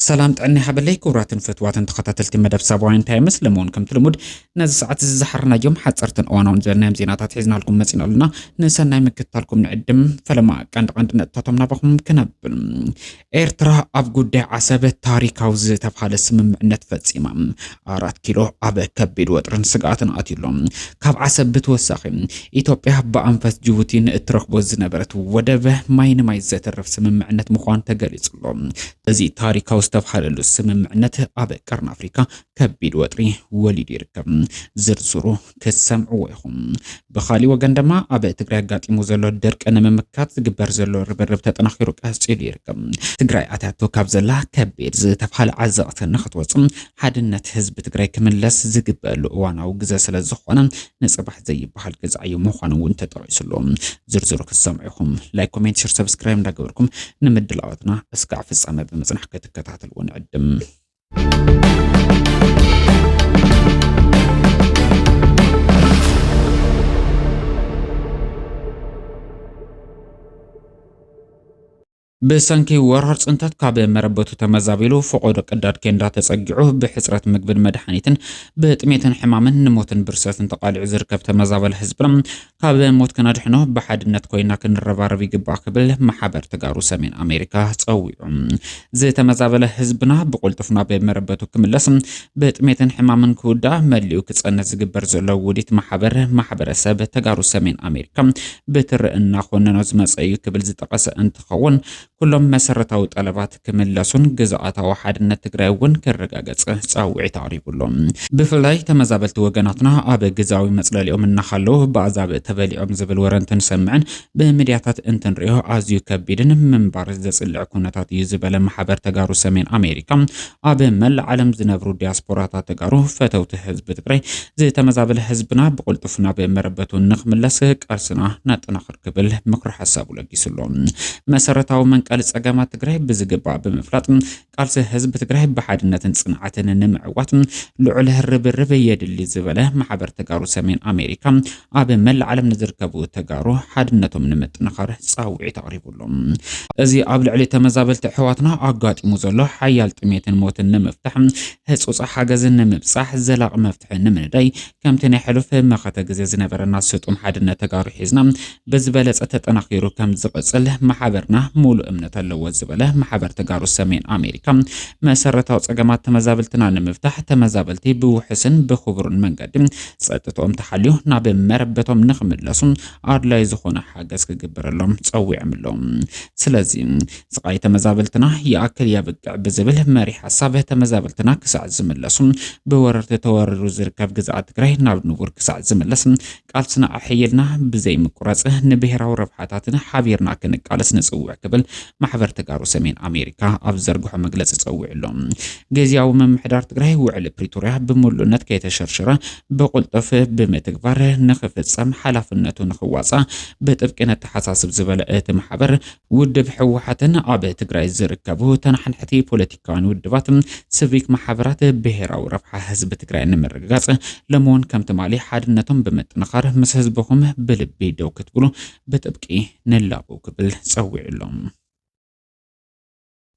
سلام تعني حبلي كورات فتوات تخطتلتي مدب سابوين تايمس لمون كم تلمود نز ساعات الزحرنا يوم حصرتن اوانا ونزلنا مزينات حيزنا لكم مسينا لنا نسنا مكتالكم نقدم فلما عندنا تطمنا بكم كنبل ايرترا اب قد عسب تاريخ وز تفحال السممعنت فتسيما 4 كيلو اب كبيد وطرن سقاتن اتيلهم كاب عسب بتوساخي ايتوبيا بانفس جيبوتين ترخبو زنبرت ودب ماين ماي زترف سممعنت مخوان تغليصلهم ازي تاريخ استفحل السممعنت اب قرن افريكا كبيد وطري وليد يركب زرزرو كسمعوا يخم بخالي وغندما اب تግራይ አጋጢሙ ዘሎ ድርቅ ንምምካት ዝግበር ዘሎ ርብርብ ተጠናኺሩ ቀጽል ይርከብ ትግራይ አታቶ ካብ ዘላ ከቢድ ዝተፍሐለ ዓዘቕት ንኽትወጽም ሓድነት ህዝቢ ትግራይ ክምለስ ዝግበሉ እዋናው ግዜ ስለ ዝኾነ ንጽባሕ ዘይበሃል ገዛዩ ምዃኑ እውን ተጠቂሱሎ ዝርዝሩ ክሰምዑኹም ላይክ ኮሜንት ሼር ሰብስክራይብ እንዳገበርኩም ንምድላዋትና እስካዕ ፍጻመ በመጽናሕ ክትከታተሉ ንዕድም بسانكي ورهر صنتات كابه مربطو تمزابيلو فقود قداد كندا تسقعوه بحسرة مقبل مدحانيتن بتميتن حمامن نموتن برساتن تقالع زركب تمزابل حزبرم كابه موت كنادحنو بحادنت كوينا كنرباربي قبا قبل محابر تقارو سمين أمريكا تصويعم زي تمزابل حزبنا بقولتفنا بمربطو كملسم بتميتن حمامن كودا مليو كتصنت زقبر زلو وديت محابر ساب تقارو سمين أمريكا بتر إنا خوننا زمس أيو قبل زي تقاس انتخون كلهم مسرتاو طلبات كملاسون جزاءاتاو حدነት ትግራይ እውን ከረጋገጽ ጻውዒ ታሪቡሎም ብፍላይ ተመዛበልቲ ወገናትና አበ ግዛዊ መጽለሊኦም እናኻለው በአዛብ ተበሊኦም ዝብል ወረንተን ሰምዕን በሚዲያታት እንተንሪዮ አዝዩ ከቢድን መንባር ዘጽልዕ ኩነታት ይዝበለ ማህበር ተጋሩ ሰሜን አሜሪካ አበ መል ዓለም ዝነብሩ ዲያስፖራታት ተጋሩ ፈተውት ህዝብ ትግራይ ዘተመዛበለ ህዝብና በቁልጥፍና በመረበቱ ንኽምለስ ቃርስና ናጥናኽር ክብል ምክር ሐሳቡ ለጊስሎም መሰረታው ቃል ጸገማት ትግራይ ብዝግባ በመፍላጥ ቃልሰ ህዝብ ትግራይ በሓድነትን ጽንዓትን ንምዕዋት ልዑል ህርብርብ የድሊ ዝበለ ማህበር ተጋሩ ሰሜን አሜሪካ አበ መል ዓለም ንዝርከቡ ተጋሩ ሓድነቶም ንምጥንኻር ጻውዒ ተቕሪቡሎም እዚ ኣብ ልዕሊ ተመዛበልቲ ሕዋትና ኣጋጢሙ ዘሎ ሓያል ጥሜትን ሞትን ንምፍታሕ ህጹጽ ሓገዝን ንምብጻሕ ዘላቕ መፍትሒ ንምንዳይ ከምቲ ናይ ሕሉፍ መኸተ ግዜ ዝነበረና ስጡም ሓድነት ተጋሩ ሒዝና ብዝበለጸ ተጠናኺሩ ከም ዝቕጽል ማሕበርና ሙሉ እምነት አለው ዝበለ ማህበር ተጋሩ ሰሜን አሜሪካ መሰረታው ጸገማት ተመዛበልትና ንምፍታሕ ተመዛበልቲ ብውሕስን ብኽቡርን መንገድ ጸጥቶም ተሓልዩ ናብ መረበቶም ንኽምለሱ አድላይ ዝኾነ ሓገዝ ክግበረሎም ጸዊዕምሎም ስለዚ ስቃይ ተመዛበልትና ያክል ያብቅዕ ብዝብል መሪ ሐሳብ ተመዛበልትና ክሳዕ ዝምለሱ በወረርተ ተወረሩ ዝርከብ ግዛት ትግራይ ናብ ንቡር ክሳዕ ዝምለስ ቃልስና ኣሕይልና ብዘይ ምቁራጽ ንብሔራዊ ረብሓታትን ሓቢርና ክንቃለስ ንጽውዕ ክብል ማህበር ተጋሩ ሰሜን አሜሪካ ኣብ ዘርግሖ መግለጽ ጸውዕሎም ግዚያው መምሕዳር ትግራይ ውዕል ፕሪቶሪያ በሙሉነት ከይተሸርሸረ በቁልጥፍ በመትግባር ንኽፍጸም ሓላፍነቱ ንኽዋጻ በጥብቅነት ተሓሳስብ ዝበለ እቲ ማህበር ውድብ ሕወሓትን ኣብ ትግራይ ዝርከቡ ተናሕንሕቲ ፖለቲካውን ውድባት ሲቪክ ማህበራት ብሔራዊ ረብሓ ህዝቢ ትግራይ ንምርግጋጽ ለመሆን ከም ትማሊ ሓድነቶም በመጥንኻር ምስ ህዝብኹም ብልቢ ደው ክትብሉ በጥብቂ ንላቁ ክብል ጸውዕሎም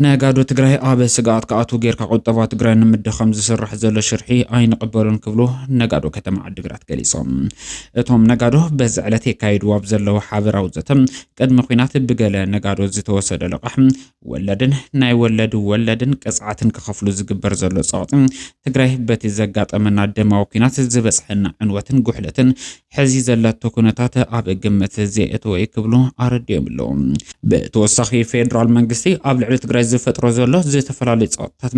نجادو تجري أبى سجات كأتو غير كقطبة تجري نمدخم زسرح زل شرحي أين قبلون كبلو نجادو كتم عدقرات كليسام توم نجادو بزعلتي كايد وابزلو حاضر أو زتم قد مخينات بجلا نجادو زتوسد لقحم ولدن ناي ولدن كسعاتن كخفلو زجبر زل صاطم تجري بتزجات أمنا الدم وكينات زبس حنا عنوتن جحلتن حزي زلت تكونتات أبى جمة زيت ويكبلو أرديم لهم بتوسخي فيدرال منجستي قبل على تجري زفتر زله زي تفلالي صوتات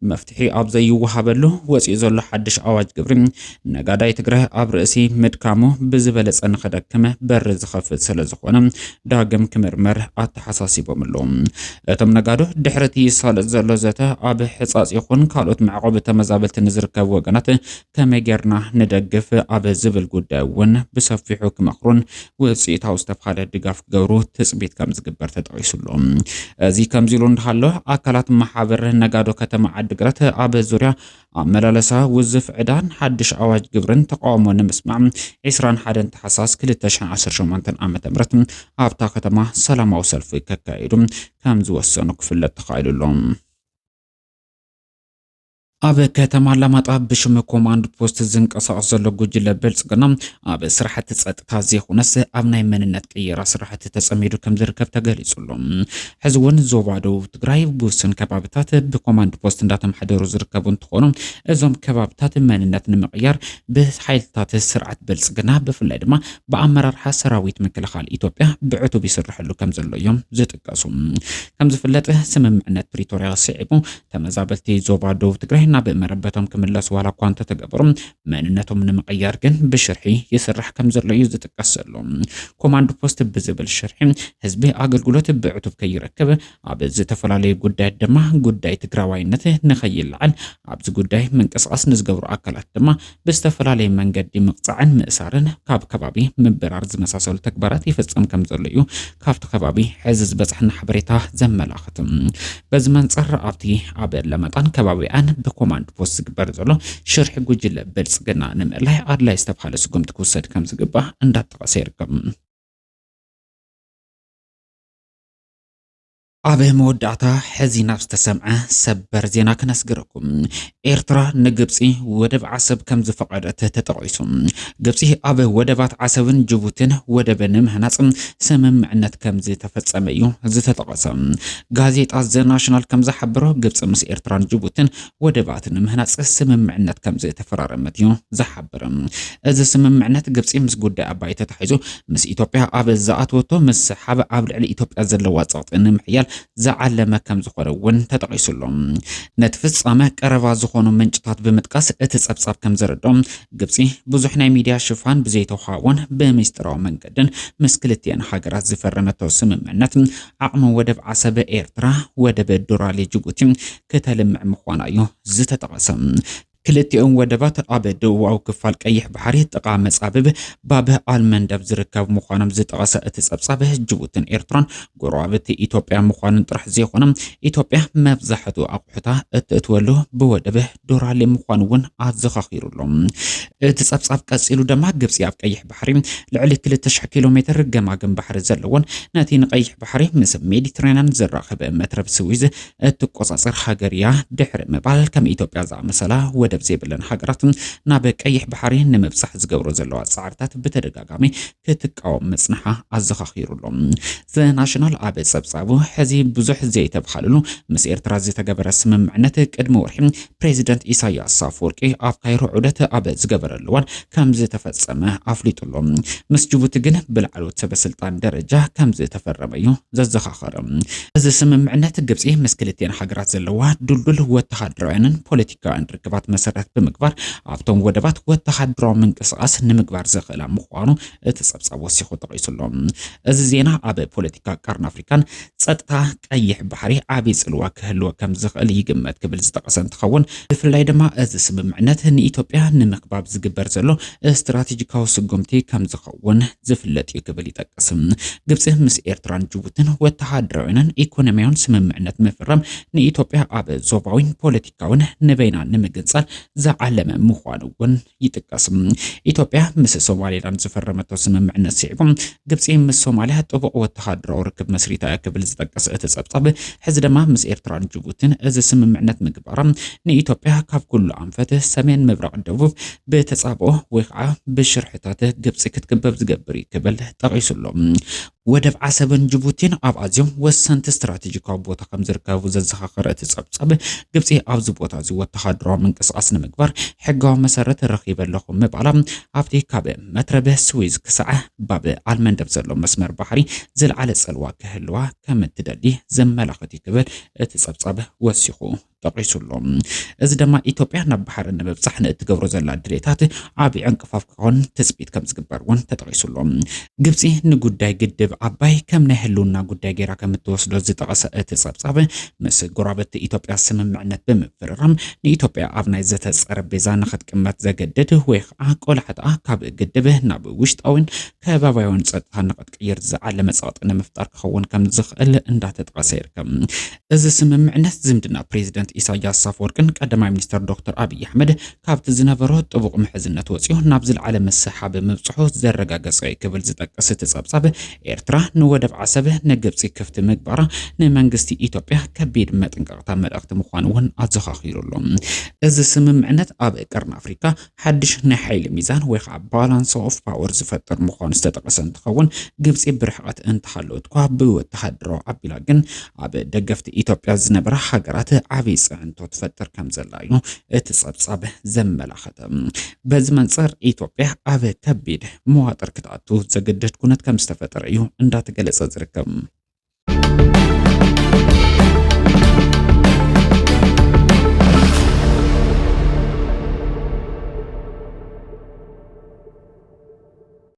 مفتحي اب زي وهابلو وصي زله حدش اواج قبرم نغاداي تگره اب راسي مدكامو بزبلص نخدكمه بر زخفت سلازخونه داغم كمرمر اتحساسيبوملوم اتم نغادو دحرتي صال زله زته اب حصاص يخون كالوت معقوب تمزابلت نزركب وغنات كمغيرنا ندغف اب زبل غداون بسفيحو كمخرون وصي تاوستفخاله دغاف غورو تصبيت كم زغبر تطيسلوم ازي كمزيلون الله أكلات محابر نجادو كتم عدقرت أب زوريا ملالسا وزف عدان حدش أواج جبرن تقاومو نمسمع عسران حدن تحساس كل التشان 10 شمانتن أمت أمرتم أبتا كتما سلام وسلفي كاكايدم كامزو السنوك في التقايل اللهم ኣብ ከተማ አላማጣ ብሽም ኮማንድ ፖስት ዝንቀሳቀስ ዘሎ ጉጅለ ብልጽግና ኣብ ስራሕቲ ጸጥታ ዘይኮነስ ኣብ ናይ መንነት ቅየራ ስራሕቲ ተጸሚዱ ከም ዝርከብ ተገሊጹሉ። ሕዚ እውን ዞባ ደቡብ ትግራይ ብውስን ከባቢታት ብኮማንድ ፖስት እንዳተመሓደሩ ዝርከቡ እንትኾኑ እዞም ከባቢታት መንነት ንምቅያር ብሓይልታት ስርዓት ብልጽግና ብፍላይ ድማ ብኣመራርሓ ሰራዊት ምክልኻል ኢትዮጵያ ብዕቱብ ይስርሐሉ ከም ዘሎ እዮም ዝጥቀሱ። ከም ዝፍለጥ ስምምዕነት ፕሪቶሪያ ስዒቡ ተመዛበልቲ ዞባ ደቡብ ትግራይ ናብ መረበቶም ክምለሱ ዋላ እኳ እንተተገበሩ መንነቶም ንምቅያር ግን ብሽርሒ ይስራሕ ከም ዘሎ እዩ ዝጥቀስ ዘሎ። ኮማንድ ፖስት ብዝብል ሽርሒ ህዝቢ ኣገልግሎት ብዕቱብ ከይረክብ ኣብ ዝተፈላለዩ ጉዳይ ድማ ጉዳይ ትግራዋይነት ንኸይልዓል ኣብዚ ጉዳይ ምንቅስቃስ ንዝገብሩ ኣካላት ድማ ብዝተፈላለየ መንገዲ ምቕፃዕን ምእሳርን ካብ ከባቢ ምብራር ዝመሳሰሉ ተግባራት ይፈጽም ከም ዘሎ እዩ ካብቲ ከባቢ ሕዚ ዝበፅሐና ሓበሬታ ዘመላኽት። በዚ መንፅር ኣብቲ ኣብ ለመጣን ከባቢያን ኮማንድ ፖስት ዝግበር ዘሎ ሽርሒ ጉጅለ ብልጽግና ንምእላይ ኣድላይ ዝተባሃለ ስጉምቲ ክውሰድ ከም ዝግባእ እንዳተጠቐሰ ይርከብ። ኣብ መወዳእታ ሕዚ ናብ ዝተሰምዐ ሰበር ዜና ክነስግረኩም። ኤርትራ ንግብፂ ወደብ ዓሰብ ከም ዝፈቀደት ተጠቂሱ። ግብፂ ኣብ ወደባት ዓሰብን ጅቡቲን ወደብ ንምህናፅ ስምምዕነት ከም ዝተፈጸመ እዩ ዝተጠቀሰ። ጋዜጣ ዘ ናሽናል ከም ዝሓበሮ ግብፂ ምስ ኤርትራን ጅቡቲን ወደባት ንምህናፅ ስምምዕነት ከም ዝተፈራረመት እዩ ዝሓበረ። እዚ ስምምዕነት ግብፂ ምስ ጉዳይ ኣባይ ተታሒዙ ምስ ኢትዮጵያ ኣብ ዝኣተወቶ ምስ ሓበ ኣብ ልዕሊ ኢትዮጵያ ዘለዋ ፀቕጢ ንምሕያል زعل كم زخرون تتقيسلهم نتفص أما قربا زخونو منجطات بمتقاس اتتصبصب كم زردهم قبسي بزحنا ميديا شفان بزيتو حاون بمستراو منقدن مسكلتين حاجرات زفرمتو سممعنات عقم ودب عسب إيرترا ودب الدورالي جبوتي كتلمع مخوانايو زتتقسم كلتيون ودبات أبد أو كفال كيح بحري تقع مصابب بابه المندب زركب مخانم زتقاس اتتصبصبه جبوتن إيرتران قرابة إثيوبيا مخانن طرح زيخونم إثيوبيا مبزحتو أقحتا اتتولو بودبه دورالي مخانون أزخاخيرولهم اتتصبصب قصيلو دما قبسي أب كيح بحري لعلي 3 كيلومتر جماجم بحر زلون ناتين قيح بحري مسب ميديترينان زراخب مترب سويز اتقصصر حاجريا دحر مبال كم إثيوبيا زعمسلا ودب زيبلن حقرات ناب قيح بحري نمبصح زغبرو زلوا صعرتات بتدغاغامي كتقاوم مصنحه ازخاخيرولهم ذا ناشونال اب سبسابو حزي بزح زي تبخللو مس إيرترا زي تغبر سممعنت قدم ورحم بريزيدنت إساياس أفورقي اب كايرو عدت اب زغبرلوان كم زي تفصمه افليطلهم مس جيبوتي ግን بالعلو تبسلطان درجه كم زي تفرميو ززخاخرم እዚ ስምምዕነት ግብፂ ምስ ክልቲአን ሃገራት ዘለዋ ድልድል ወተሃደራውያንን ፖለቲካውያን ርክባት መሰረት ብምግባር ኣብቶም ወደባት ወተሃደራዊ ምንቅስቃስ ንምግባር ዘኽእላ ምዃኑ እትጸብጻብ ወሲኹ ተቐይሱሎም። እዚ ዜና ኣብ ፖለቲካ ቀርን ኣፍሪካን ጸጥታ ቀይሕ ባሕሪ ዓቢ ጽልዋ ክህልዎ ከም ዝኽእል ይግመት ክብል ዝጠቐሰ እንትኸውን ብፍላይ ድማ እዚ ስምምዕነት ንኢትዮጵያ ንምክባብ ዝግበር ዘሎ ስትራቴጂካዊ ስጉምቲ ከም ዝኸውን ዝፍለጥ እዩ ክብል ይጠቅስ። ግብፂ ምስ ኤርትራን ጅቡቲን ወተሃደራውያንን ኢኮኖሚያውን ስምምዕነት ምፍራም ንኢትዮጵያ ኣብ ዞባዊን ፖለቲካውን ንበይና ንምግንጻል زعلم مخوانون يتقسم إثيوبيا مس سوماليلاند زفرمتو سممعنت سيعبم ግብፂ مس ሶማሊያ ጥቡቅ ወተሃደራዊ ርክብ መስሪታ ክብል ዝጠቀሰ እትጸብጻብ ሕዚ ድማ ምስ ኤርትራን ጅቡቲን እዚ ስምምዕነት ምግባራም ንኢትዮጵያ ካብ ኩሉ አንፈት ሰሜን ምብራቅ ደቡብ በተጻብኦ ወይ ከዓ ብሽርሕታት ግብፂ ክትክበብ ዝገብር ይክብል ጠቂሱሎም። ወደብ ዓሰብን ጅቡቲን ኣብ ኣዝዮም ወሰንቲ ስትራቴጂካዊ ቦታ ከም ዝርከቡ ዘዘኻኽረ እትጸብጻብ ግብፂ ኣብዚ ቦታ እዚ ወተሃደራዊ ምንቅስቃስ ንምግባር ሕጋዊ መሰረት ረኺበለኹም ምባላ ኣብቲ ካብ መትረብ ስዊዝ ክሳዕ ባብ ኣልመንደብ ዘሎ መስመር ባሕሪ ዝለዓለ ፀልዋ ክህልዋ ከም እትደሊ ዘመላኽት ይክብል እትጸብጻብ ወሲኹ ጠቂሱሎም። እዚ ድማ ኢትዮጵያ ናብ ባሕሪ ንምብጻሕ ንእትገብሮ ዘላ ድሌታት ዓቢ ዕንቅፋፍ ክኾን ትጽቢት ከም ዝግበርውን ተጠቂሱሎም። ግብፂ ንጉዳይ ግድብ ኣባይ ከም ናይ ህልውና ጉዳይ ጌራ ከም እትወስዶ ዝጠቐሰ እትጸብጻብ ምስ ጎረቤት ኢትዮጵያ ስምምዕነት ብምፍራም ንኢትዮጵያ ኣብ ናይ ዘተ ጠረጴዛ ንኽትቅመጥ ዘገድድ ወይ ከዓ ቆላሕታ ካብ ግድብ ናብ ውሽጣውን ከባቢያውን ጸጥታ ንኽትቅይር ዝዓለመ ፀቕጢ ንምፍጣር ክኸውን ከም ዝኽእል እንዳተጠቐሰ ይርከብ። እዚ ስምምዕነት ዝምድና ፕሬዚደንት ኢሳያስ አፈወርቅን ቀዳማይ ሚኒስትር ዶክተር አብይ አህመድ ካብቲ ዝነበሮ ጥቡቅ ምሕዝነት ወፂኡ ናብ ዝለዓለ መሰሓብ ምብጽሑ ዘረጋገጸ ክብል ዝጠቅስ ተጸብጻብ ኤርትራ ኤርትራ ንወደብ ዓሰብ ንግብፂ ክፍቲ ምግባራ ንመንግስቲ ኢትዮጵያ ከቢድ መጥንቀቅታ መልእክቲ ምዃኑን ኣዘኻኺሩሎ እዚ ስምምዕነት ኣብ ቀርኒ ኣፍሪካ ሓድሽ ናይ ሓይሊ ሚዛን ወይ ከዓ ባላንስ ኦፍ ፓወር ዝፈጥር ምዃኑ ዝተጠቀሰ እንትኸውን ግብፂ ብርሕቀት እንተሃለወት ኳ ብወተሃደራዊ ኣቢላ ግን ኣብ ደገፍቲ ኢትዮጵያ ዝነበራ ሃገራት ዓብይ ጽዕንቶ ትፈጥር ከም ዘላ እዩ እቲ ጸብጻብ ዘመላኽተ በዚ መንጽር ኢትዮጵያ ኣብ ከቢድ መዋጥር ክትኣቱ ዘገደድ ኩነት ከም ዝተፈጠረ እዩ እንዳተገለጸ ዝርከብ